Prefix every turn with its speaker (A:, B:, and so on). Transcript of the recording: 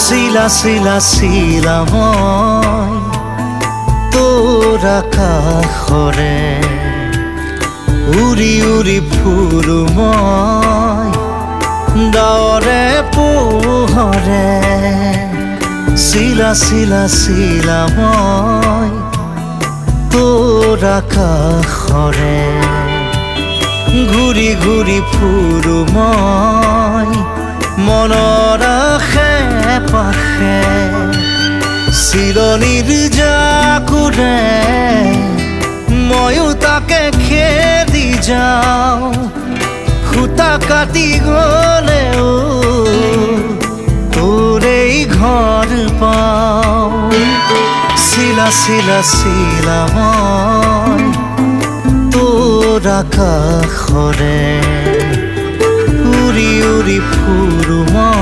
A: শিলা শিলা শিলা মই তোৰ আকাশৰে উৰি উৰি ফুৰো মই ডাৱৰে পোহৰে শিলা শিলা শিলা মই তোৰ আকাশৰে ঘূৰি ঘূৰি ফুৰো মই মনৰ আশে পাশে চিৰণিৰ জাকুৰে ময়ো তাকে খেদি যাওঁ সূতা কাটি গলেও তোৰেই ঘৰ পাওঁ শিলা শিলা শিলা মই তোৰ আকাশৰে উৰি উৰি ফুৰো মই